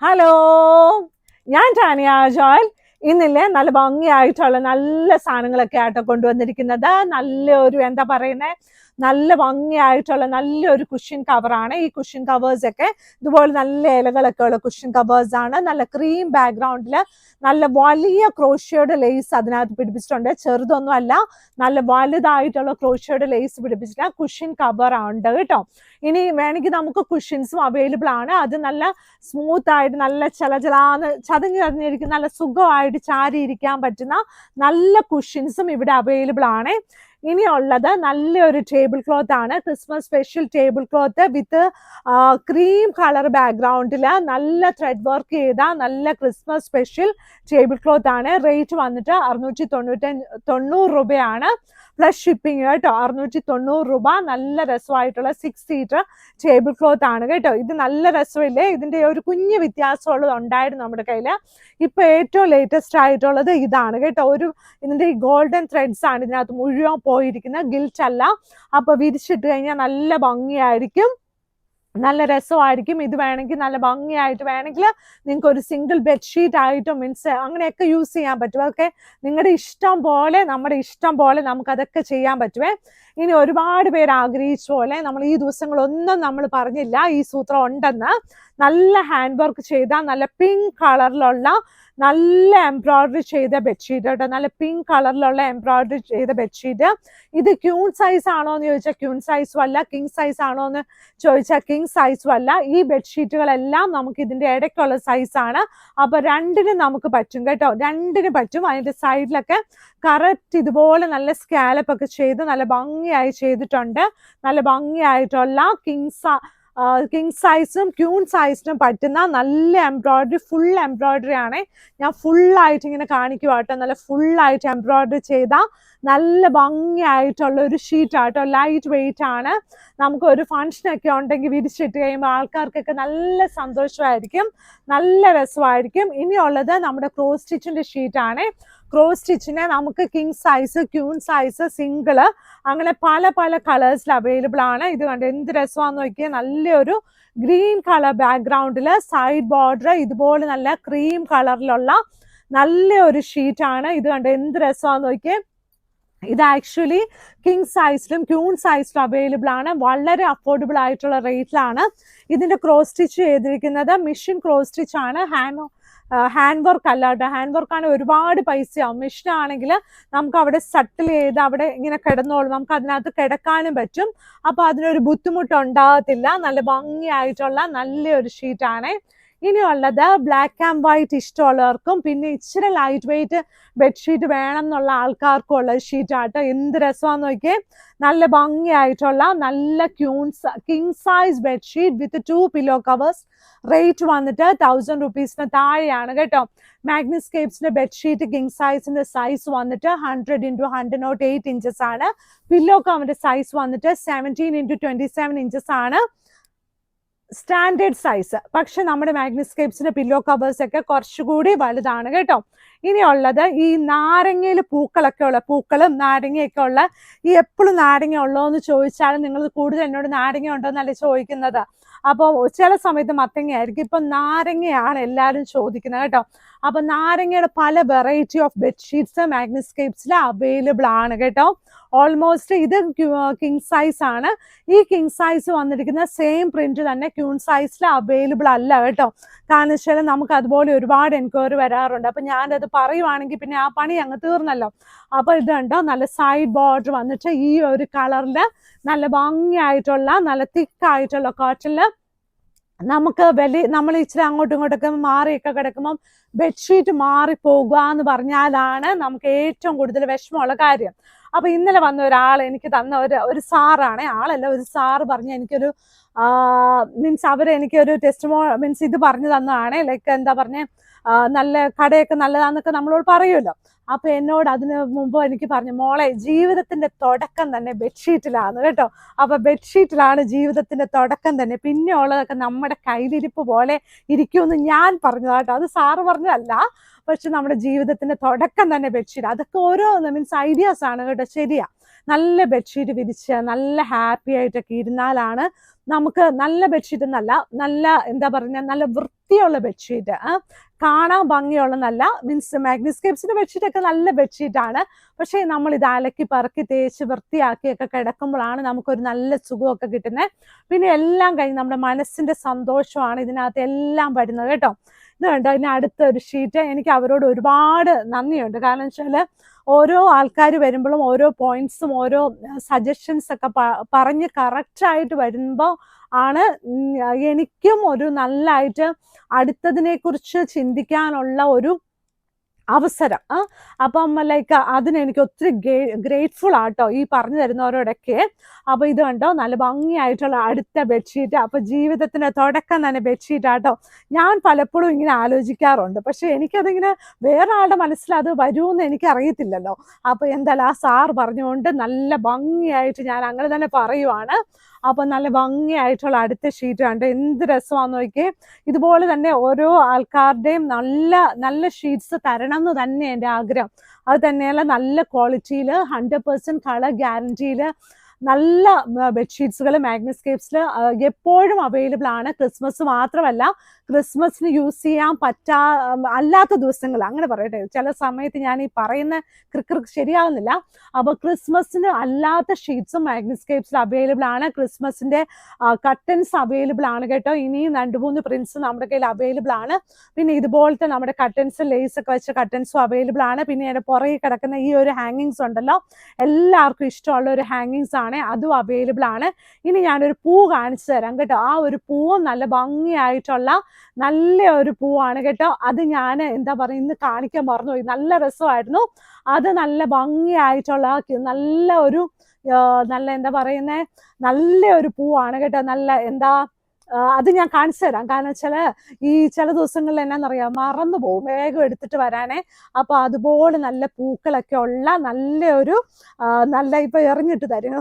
Hello, ഞാൻ Tanya Joel. ഇന്നില്ലേ നല്ല ഭംഗിയായിട്ടുള്ള നല്ല സാധനങ്ങളൊക്കെ ആയിട്ടോ കൊണ്ടുവന്നിരിക്കുന്നത്. നല്ലൊരു എന്താ പറയുന്നത്, നല്ല ഭംഗിയായിട്ടുള്ള നല്ലൊരു കുഷ്യൻ കവറാണ്. ഈ കുഷ്യൻ കവേഴ്സ് ഒക്കെ ഇതുപോലെ നല്ല ഇലകളൊക്കെ ഉള്ള കുഷ്യൻ കവേഴ്സ് ആണ്. നല്ല ക്രീം ബാക്ക്ഗ്രൗണ്ടിൽ നല്ല വലിയ ക്രോഷ്യോയുടെ ലേസ് അതിനകത്ത് പിടിപ്പിച്ചിട്ടുണ്ട്. ചെറുതൊന്നും അല്ല, നല്ല വലുതായിട്ടുള്ള ക്രോഷ്യോയുടെ ലേസ് പിടിപ്പിച്ചിട്ട് കുഷ്യൻ കവർ ഉണ്ട് കേട്ടോ. ഇനി വേണമെങ്കിൽ നമുക്ക് കുഷ്യൻസും അവൈലബിൾ ആണ്. അത് നല്ല സ്മൂത്ത് ആയിട്ട് നല്ല ചലചലാന്ന് ചതഞ്ഞിരിക്കുന്ന നല്ല സുഖമായിട്ട് ചാരിയിരിക്കാൻ പറ്റുന്ന നല്ല കുഷ്യൻസും ഇവിടെ അവൈലബിൾ ആണ്. ഇനിയുള്ളത് നല്ലൊരു ടേബിൾ ക്ലോത്ത് ആണ്. ക്രിസ്മസ് സ്പെഷ്യൽ ടേബിൾ ക്ലോത്ത് വിത്ത് ക്രീം കളർ ബാക്ക്ഗ്രൗണ്ടിൽ നല്ല ത്രെഡ് വർക്ക് ചെയ്ത നല്ല ക്രിസ്മസ് സ്പെഷ്യൽ ടേബിൾ ക്ലോത്ത് ആണ്. റേറ്റ് വന്നിട്ട് 690 രൂപയാണ് പ്ലസ് ഷിപ്പിംഗ് കേട്ടോ. 690 രൂപ. നല്ല രസമായിട്ടുള്ള 6 സീറ്റർ ടേബിൾ ക്ലോത്ത് ആണ് കേട്ടോ. ഇത് നല്ല രസമില്ലേ? ഇതിന്റെ ഒരു കുഞ്ഞു വ്യത്യാസമുള്ളത് ഉണ്ടായിരുന്നു നമ്മുടെ കയ്യിൽ. ഇപ്പൊ ഏറ്റവും ലേറ്റസ്റ്റ് ആയിട്ടുള്ളത് ഇതാണ് കേട്ടോ. ഇതിന്റെ ഈ ഗോൾഡൻ ത്രെഡ്സ് ആണ് ഇതിനകത്ത് മുഴുവൻ പോയിരിക്കുന്നത്, ഗിൽറ്റ് അല്ല. അപ്പൊ വിരിച്ചിട്ട് കഴിഞ്ഞാൽ നല്ല ഭംഗിയായിരിക്കും, നല്ല രസമായിരിക്കും. ഇത് വേണമെങ്കിൽ നല്ല ഭംഗിയായിട്ട് വേണമെങ്കിൽ നിങ്ങൾക്ക് ഒരു സിംഗിൾ ബെഡ്ഷീറ്റ് ആയിട്ടോ മീൻസ് അങ്ങനെയൊക്കെ യൂസ് ചെയ്യാൻ പറ്റും. അതൊക്കെ നിങ്ങളുടെ ഇഷ്ടം പോലെ, നമ്മുടെ ഇഷ്ടം പോലെ നമുക്കതൊക്കെ ചെയ്യാൻ പറ്റുമേ. ഇനി ഒരുപാട് പേര് ആഗ്രഹിച്ച പോലെ നമ്മൾ ഈ ദിവസങ്ങളൊന്നും നമ്മൾ പറഞ്ഞില്ല ഈ സൂത്രം ഉണ്ടെന്ന്. നല്ല ഹാൻഡ് വർക്ക് ചെയ്ത നല്ല പിങ്ക് കളറിലുള്ള നല്ല എംബ്രോയിഡറി ചെയ്ത ബെഡ്ഷീറ്റ് കേട്ടോ. നല്ല പിങ്ക് കളറിലുള്ള എംബ്രോയിഡറി ചെയ്ത ബെഡ്ഷീറ്റ്. ഇത് ക്യൂൺ സൈസ് ആണോ എന്ന് ചോദിച്ചാൽ ക്യൂൺ സൈസും അല്ല, കിങ് സൈസ് ആണോ എന്ന് ചോദിച്ചാൽ കിങ് സൈസും അല്ല. ഈ ബെഡ്ഷീറ്റുകളെല്ലാം നമുക്ക് ഇതിന്റെ ഇടയ്ക്കുള്ള സൈസാണ്. അപ്പൊ രണ്ടിനും നമുക്ക് പറ്റും കേട്ടോ, രണ്ടിനും പറ്റും. അതിന്റെ സൈഡിലൊക്കെ കറക്റ്റ് ഇതുപോലെ നല്ല സ്കാലപ്പ് ഒക്കെ ചെയ്ത് നല്ല ഭംഗിയായി ചെയ്തിട്ടുണ്ട്. നല്ല ഭംഗിയായിട്ടുള്ള കിങ് സൈസും ക്യൂൺ സൈസിനും പറ്റുന്ന നല്ല എംബ്രോയിഡറി, ഫുൾ എംബ്രോയിഡറി ആണ്. ഞാൻ ഫുള്ളായിട്ട് ഇങ്ങനെ കാണിക്കുക കേട്ടോ. നല്ല ഫുള്ളായിട്ട് എംബ്രോയിഡറി ചെയ്ത നല്ല ഭംഗിയായിട്ടുള്ള ഒരു ഷീറ്റ് ആട്ടോ. ലൈറ്റ് വെയിറ്റ് ആണ്. നമുക്ക് ഒരു ഫംഗ്ഷനൊക്കെ ഉണ്ടെങ്കിൽ വിരിച്ചിട്ട് കഴിയുമ്പോൾ ആൾക്കാർക്കൊക്കെ നല്ല സന്തോഷമായിരിക്കും, നല്ല രസമായിരിക്കും. ഇനിയുള്ളത് നമ്മുടെ ക്രോസ് സ്റ്റിച്ചിന്റെ ഷീറ്റ് ആണ്. ക്രോസ് സ്റ്റിച്ചിനെ നമുക്ക് king size, queen size, single അങ്ങനെ പല പല കളേഴ്സിൽ അവൈലബിൾ ആണ്. ഇത് കണ്ട് എന്ത് രസമാണെന്ന് നോക്കിയാൽ നല്ലൊരു ഗ്രീൻ കളർ ബാക്ക്ഗ്രൗണ്ടില് സൈഡ് ബോർഡർ ഇതുപോലെ നല്ല ക്രീം കളറിലുള്ള നല്ലൊരു ഷീറ്റ് ആണ്. ഇത് കണ്ട് എന്ത് രസമാണെന്ന് നോക്കിയേ. ഇത് ആക്ച്വലി കിങ് സൈസിലും ക്യൂൺ സൈസിലും അവൈലബിൾ ആണ്. വളരെ അഫോർഡബിൾ ആയിട്ടുള്ള റേറ്റിലാണ് ഇതിന്റെ ക്രോസ് സ്റ്റിച്ച് ചെയ്തിരിക്കുന്നത്. മെഷീൻ ക്രോസ് സ്റ്റിച്ച് ആണ്, ഹാൻഡ് വർക്ക് അല്ല കേട്ടോ. ഹാൻഡ് വർക്കാണ് ഒരുപാട് പൈസയാവും. മെഷീൻ ആണെങ്കിൽ നമുക്ക് അവിടെ സട്ടിൽ ചെയ്ത് അവിടെ ഇങ്ങനെ കിടന്നോളും, നമുക്ക് അതിനകത്ത് കിടക്കാനും പറ്റും. അപ്പൊ അതിനൊരു ബുദ്ധിമുട്ട് ഉണ്ടാകത്തില്ല. നല്ല ഭംഗിയായിട്ടുള്ള നല്ലൊരു ഷീറ്റാണ്. ഇനിയുള്ളത് ബ്ലാക്ക് ആൻഡ് വൈറ്റ് ഇഷ്ടമുള്ളവർക്കും പിന്നെ ഇച്ചിരി ലൈറ്റ് വെയിറ്റ് ബെഡ്ഷീറ്റ് വേണം എന്നുള്ള ആൾക്കാർക്കും ഉള്ള ഷീറ്റ് ആട്ടോ. എന്ത് രസമാണെന്ന് നോക്കിയേ. നല്ല ഭംഗിയായിട്ടുള്ള നല്ല കിങ് സൈസ് ബെഡ്ഷീറ്റ് വിത്ത് 2 പില്ലോ കവേഴ്സ്. റേറ്റ് വന്നിട്ട് 1000 റുപ്പീസിന് താഴെയാണ് കേട്ടോ. മാഗ്നിസ്കേപ്സിന്റെ ബെഡ്ഷീറ്റ് കിങ് സൈസിന്റെ സൈസ് വന്നിട്ട് 100x108 ഇഞ്ചസ് ആണ്. പില്ലോ കവറിന്റെ സൈസ് വന്നിട്ട് 17x27 ഇഞ്ചസ് ആണ് സ്റ്റാൻഡേർഡ് സൈസ്. പക്ഷെ നമ്മുടെ മാഗ്നിസ്കേപ്സിന്റെ പില്ലോ കവേഴ്സ് ഒക്കെ കുറച്ചുകൂടി വലുതാണ് കേട്ടോ. ഇനിയുള്ളത് ഈ നാരങ്ങയിൽ പൂക്കളും നാരങ്ങയൊക്കെ ഉള്ള ഈ എപ്പോഴും നാരങ്ങ ഉള്ളോ എന്ന് ചോദിച്ചാലും നിങ്ങൾ കൂടുതൽ എന്നോട് നാരങ്ങ ഉണ്ടോ എന്നല്ലേ ചോദിക്കുന്നത്. അപ്പോൾ ചില സമയത്ത് മത്തങ്ങ ആയിരിക്കും. ഇപ്പൊ നാരങ്ങയാണ് എല്ലാവരും ചോദിക്കുന്നത് കേട്ടോ. അപ്പൊ നാരങ്ങയുടെ പല വെറൈറ്റി ഓഫ് ബെഡ്ഷീറ്റ്സ് മാഗ്നിസ്കേപ്സിൽ അവൈലബിൾ ആണ് കേട്ടോ. ഓൾമോസ്റ്റ് ഇത് കിങ് സൈസ് ആണ്. ഈ കിങ് സൈസ് വന്നിരിക്കുന്ന സെയിം പ്രിന്റ് തന്നെ ക്യൂൺ സൈസിൽ അവൈലബിൾ അല്ല കേട്ടോ. കാരണം വെച്ചാൽ നമുക്ക് അതുപോലെ ഒരുപാട് എൻക്വയറി വരാറുണ്ട്. അപ്പൊ ഞാനത് പറയുവാണെങ്കിൽ പിന്നെ ആ പണി അങ്ങ് തീർന്നല്ലോ. അപ്പൊ ഇത് കണ്ടോ, നല്ല സൈഡ് ബോർഡർ വന്നിട്ട് ഈ ഒരു കളറില് നല്ല ഭംഗിയായിട്ടുള്ള നല്ല തിക്കായിട്ടുള്ള കോട്ടണില് നമുക്ക് നമ്മൾ ഇച്ചിരി അങ്ങോട്ടും ഇങ്ങോട്ടൊക്കെ മാറിയൊക്കെ കിടക്കുമ്പം ബെഡ്ഷീറ്റ് മാറിപ്പോകുക എന്ന് പറഞ്ഞാലാണ് നമുക്ക് ഏറ്റവും കൂടുതൽ വിഷമമുള്ള കാര്യം. അപ്പൊ ഇന്നലെ വന്ന ഒരാൾ എനിക്ക് തന്ന ഒരു സാറാണ്, ആളല്ല ഒരു സാറ് പറഞ്ഞ എനിക്കൊരു മീൻസ് അവരെനിക്കൊരു മീൻസ് ഇത് പറഞ്ഞു തന്നതാണ്. ലൈക്ക് എന്താ പറഞ്ഞേ, നല്ല കടയൊക്കെ നല്ലതാന്നൊക്കെ നമ്മളോട് പറയുമല്ലോ. അപ്പൊ എന്നോട് അതിന് മുമ്പ് എനിക്ക് പറഞ്ഞു, മോളെ ജീവിതത്തിന്റെ തുടക്കം തന്നെ ബെഡ്ഷീറ്റിലാണ് കേട്ടോ. അപ്പൊ ബെഡ്ഷീറ്റിലാണ് ജീവിതത്തിന്റെ തുടക്കം തന്നെ, പിന്നെ ഉള്ളതൊക്കെ നമ്മുടെ കയ്യിലിരിപ്പ് പോലെ ഇരിക്കുമെന്ന് ഞാൻ പറഞ്ഞതാട്ടോ. അത് സാറ് പറഞ്ഞതല്ല, പക്ഷെ നമ്മുടെ ജീവിതത്തിന്റെ തുടക്കം തന്നെ ബെഡ്ഷീറ്റ്. അതൊക്കെ ഓരോ മീൻസ് ഐഡിയാസ് ആണ് കേട്ടോ. ശരിയാ, നല്ല ബെഡ്ഷീറ്റ് വിരിച്ച് നല്ല ഹാപ്പി ആയിട്ടൊക്കെ ഇരുന്നാലാണ് നമുക്ക് നല്ല ബെഡ്ഷീറ്റ് എന്നല്ല, നല്ല എന്താ പറയുക, നല്ല വൃത്തിയുള്ള ബെഡ്ഷീറ്റ്, കാണാൻ ഭംഗിയുള്ളതല്ല. മീൻസ് മാഗ്നിസ്കേപ്സിന്റെ ബെഡ്ഷീറ്റ് ഒക്കെ നല്ല ബെഡ്ഷീറ്റാണ്. പക്ഷേ നമ്മൾ ഇത് അലക്കി പറക്കി തേച്ച് വൃത്തിയാക്കിയൊക്കെ കിടക്കുമ്പോഴാണ് നമുക്കൊരു നല്ല സുഖമൊക്കെ കിട്ടുന്നത്. പിന്നെ എല്ലാം കഴിഞ്ഞ് നമ്മുടെ മനസ്സിന്റെ സന്തോഷമാണ് ഇതിനകത്ത് എല്ലാം വരുന്നത് കേട്ടോ. ഇത് കണ്ടോ, ഇതിന് അടുത്തൊരു ഷീറ്റ്. എനിക്ക് അവരോട് ഒരുപാട് നന്ദിയുണ്ട്. കാരണം വെച്ചാൽ ഓരോ ആൾക്കാർ വരുമ്പോഴും ഓരോ പോയിന്റ്സും ഓരോ സജഷൻസ് ഒക്കെ പറഞ്ഞ് കറക്റ്റായിട്ട് വരുമ്പോൾ ആണ് എനിക്കും ഒരു നല്ലതായിട്ട് അടുത്തതിനെ കുറിച്ച് ചിന്തിക്കാനുള്ള ഒരു അവസരം. അപ്പം ലൈക്ക് അതിന് എനിക്ക് ഒത്തിരി ഗ്രേറ്റ്ഫുൾ ആട്ടോ ഈ പറഞ്ഞു തരുന്നവരോടൊക്കെ. അപ്പൊ ഇത് കണ്ടോ, നല്ല ഭംഗിയായിട്ടുള്ള അടുത്ത ബെഡ്ഷീറ്റ്. അപ്പൊ ജീവിതത്തിന്റെ തുടക്കം തന്നെ ബെഡ്ഷീറ്റ് ആട്ടോ. ഞാൻ പലപ്പോഴും ഇങ്ങനെ ആലോചിക്കാറുണ്ട്, പക്ഷെ എനിക്കതിങ്ങനെ വേറെ ആളുടെ മനസ്സിൽ അത് വരുമെന്ന് എനിക്ക് അറിയത്തില്ലല്ലോ. അപ്പൊ എന്തായാലും ആ സാർ പറഞ്ഞുകൊണ്ട് നല്ല ഭംഗിയായിട്ട് ഞാൻ അങ്ങനെ തന്നെ പറയുവാണ്. അപ്പൊ നല്ല ഭംഗിയായിട്ടുള്ള അടുത്ത ഷീറ്റ് കണ്ട് എന്ത് രസമാണെന്ന് നോക്കിയേ. ഇതുപോലെ തന്നെ ഓരോ ആൾക്കാരുടെയും നല്ല നല്ല ഷീറ്റ്സ് തരണം എന്ന് തന്നെ എൻ്റെ ആഗ്രഹം. അത് തന്നെയല്ല, നല്ല ക്വാളിറ്റിയിൽ 100% കളർ ഗ്യാരണ്ടിയിൽ നല്ല ബെഡ്ഷീറ്റ്സുകൾ മാഗ്നിസ്കേപ്സിൽ എപ്പോഴും അവൈലബിൾ ആണ്. ക്രിസ്മസ് മാത്രമല്ല, ക്രിസ്മസിന് യൂസ് ചെയ്യാൻ അല്ലാത്ത ദിവസങ്ങൾ, അങ്ങനെ പറയട്ടെ, ചില സമയത്ത് ഞാൻ ഈ പറയുന്ന ക്രിക്ക് ശരിയാവുന്നില്ല. അപ്പോൾ ക്രിസ്മസിന് അല്ലാത്ത ഷീറ്റ്സും മാഗ്നിസ്കേപ്സിൽ അവൈലബിൾ ആണ്. ക്രിസ്മസിന്റെ കട്ടൻസ് അവൈലബിൾ ആണ് കേട്ടോ. ഇനിയും 2-3 പ്രിന്റ്സ് നമ്മുടെ കയ്യിൽ അവൈലബിൾ ആണ്. പിന്നെ ഇതുപോലത്തെ നമ്മുടെ കട്ടൻസ്, ലേസ് ഒക്കെ വെച്ച കട്ടൻസും അവൈലബിൾ ആണ്. പിന്നെ അതിന്റെ പുറകെ കിടക്കുന്ന ഈ ഒരു ഹാങ്ങിങ്സ് ഉണ്ടല്ലോ, എല്ലാവർക്കും ഇഷ്ടമുള്ള ഒരു ഹാങ്ങിങ്സ് ആണ്, അതും അവൈലബിൾ ആണ്. ഇനി ഞാനൊരു പൂ കാണിച്ചു തരാം കേട്ടോ. ആ ഒരു പൂവും നല്ല ഭംഗിയായിട്ടുള്ള നല്ല ഒരു പൂവാണ് കേട്ടോ. അത് ഞാൻ എന്താ പറയുക, ഇന്ന് കാണിക്കാൻ മറന്നുപോയി. നല്ല രസമായിരുന്നു. അത് നല്ല ഭംഗിയായിട്ടുള്ള നല്ല ഒരു നല്ല എന്താ പറയുന്നേ, നല്ല ഒരു പൂവാണ് കേട്ടോ. നല്ല എന്താ, അത് ഞാൻ കാണിച്ചു തരാം. കാരണം വെച്ചാൽ ഈ ചില ദിവസങ്ങളിൽ എന്നാന്നറിയാം, മറന്നു പോകും വേഗം എടുത്തിട്ട് വരാനേ. അപ്പൊ അതുപോലെ നല്ല പൂക്കളൊക്കെ ഉള്ള നല്ല ഒരു നല്ല ഇപ്പൊ എറിഞ്ഞിട്ട് തരും.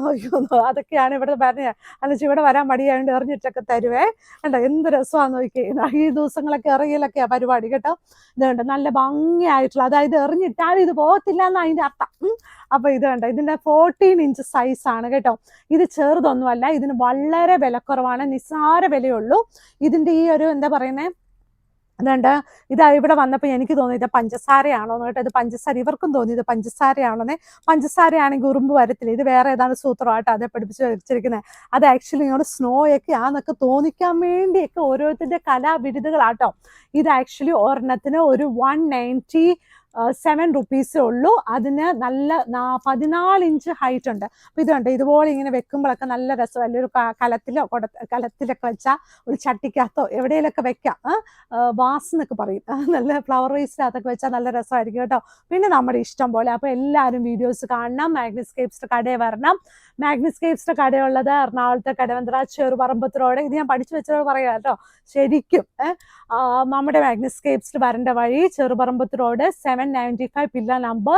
അതൊക്കെയാണ് ഇവിടെ പറഞ്ഞത്. അല്ലെന്ന് ഇവിടെ വരാൻ മടിയായതുകൊണ്ട് എറിഞ്ഞിട്ടൊക്കെ തരുവേ. കണ്ടോ എന്ത് രസമാണെന്ന് നോക്കി. ഈ ദിവസങ്ങളൊക്കെ എറിയലൊക്കെയാ പരിപാടി കേട്ടോ. ഇത് കണ്ടോ, നല്ല ഭംഗിയായിട്ടുള്ള, അതായത് എറിഞ്ഞിട്ടാലും ഇത് പോകത്തില്ല എന്നാ അതിന്റെ അർത്ഥം. അപ്പൊ ഇത് കണ്ടോ, ഇതിന്റെ 14 ഇഞ്ച് സൈസ് ആണ് കേട്ടോ. ഇത് ചെറുതൊന്നുമല്ല, ഇതിന് വളരെ വിലക്കുറവാണ്, നിസ്സാര വിലയുള്ളൂ. ഇതിന്റെ ഈ ഒരു എന്താ പറയുന്നേ, അതുകൊണ്ട് ഇതാ ഇവിടെ വന്നപ്പോൾ എനിക്ക് തോന്നി ഇത് പഞ്ചസാരയാണോ എന്ന് കേട്ടോ. ഇത് പഞ്ചസാര, ഇവർക്കും തോന്നി ഇത് പഞ്ചസാരയാണോന്നേ. പഞ്ചസാരയാണെങ്കിൽ ഉറുമ്പ് വരത്തില്ല. ഇത് വേറെ ഏതാണ് സൂത്രമായിട്ട് അതേ പഠിപ്പിച്ച് വെച്ചിരിക്കുന്നത്. അത് ആക്ച്വലി ഇങ്ങോട്ട് സ്നോ ഒക്കെ ആന്നൊക്കെ തോന്നിക്കാൻ വേണ്ടിയൊക്കെ ഓരോരുത്തരുടെ കലാവിരുതുകളാട്ടോ. ഇത് ആക്ച്വലി ഒരെണ്ണത്തിന് ഒരു 197 റുപ്പീസേ ഉള്ളൂ. അതിന് നല്ല 14 ഇഞ്ച് ഹൈറ്റ് ഉണ്ട്. അപ്പൊ ഇതുണ്ട്, ഇതുപോലെ ഇങ്ങനെ വെക്കുമ്പോഴൊക്കെ നല്ല രസം. വലിയൊരു കലത്തിലോ കലത്തിലൊക്കെ വെച്ചാൽ ഒരു ചട്ടിക്കകത്തോ എവിടെയെങ്കിലൊക്കെ വെക്കാം. വാസ് എന്നൊക്കെ പറയും, നല്ല ഫ്ലവർ വേസ്റ്റിനകത്തൊക്കെ വെച്ചാൽ നല്ല രസമായിരിക്കും കേട്ടോ. പിന്നെ നമ്മുടെ ഇഷ്ടം പോലെ. അപ്പൊ എല്ലാവരും വീഡിയോസ് കാണണം, മാഗ്നിസ്കേപ്സിന്റെ കടയിൽ വരണം. മാഗ്നിസ്കേപ്സിന്റെ കടയുള്ളത് എറണാകുളത്തെ കടവന്ത്ര ചെറുപറമ്പത്ത് റോഡ്. ഇത് ഞാൻ പഠിച്ചു വെച്ചത് പറയാം കേട്ടോ. ശരിക്കും നമ്മുടെ മാഗ്നിസ്കേപ്സിൽ വരേണ്ട വഴി ചെറുപറമ്പത്ത് റോഡ് 795 പില്ലർ നമ്പർ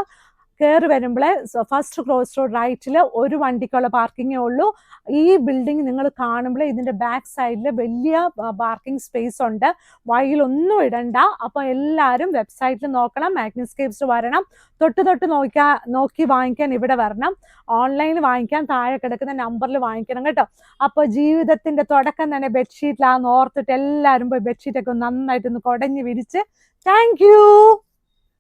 കയറി വരുമ്പോഴേ ഫസ്റ്റ് ക്രോസ് റോഡ് റൈറ്റിൽ ഒരു വണ്ടിക്കുള്ള പാർക്കിങ്ങേ ഉള്ളൂ. ഈ ബിൽഡിംഗ് നിങ്ങൾ കാണുമ്പോൾ ഇതിന്റെ ബാക്ക് സൈഡിൽ വലിയ പാർക്കിംഗ് സ്പേസ് ഉണ്ട്. വഴിയിലൊന്നും ഇടണ്ട. അപ്പൊ എല്ലാവരും വെബ്സൈറ്റിൽ നോക്കണം, മാഗ്നിസ്കേപ്സ് വരണം. തൊട്ട് നോക്കി വാങ്ങിക്കാൻ ഇവിടെ വരണം. ഓൺലൈനിൽ വാങ്ങിക്കാൻ താഴെ കിടക്കുന്ന നമ്പറിൽ വാങ്ങിക്കണം കേട്ടോ. അപ്പൊ ജീവിതത്തിന്റെ തുടക്കം തന്നെ ബെഡ്ഷീറ്റിലാന്ന് ഓർത്തിട്ട് എല്ലാവരും പോയി ബെഡ്ഷീറ്റൊക്കെ നന്നായിട്ടൊന്ന് കുടഞ്ഞ് വിരിച്ച്. Thank you.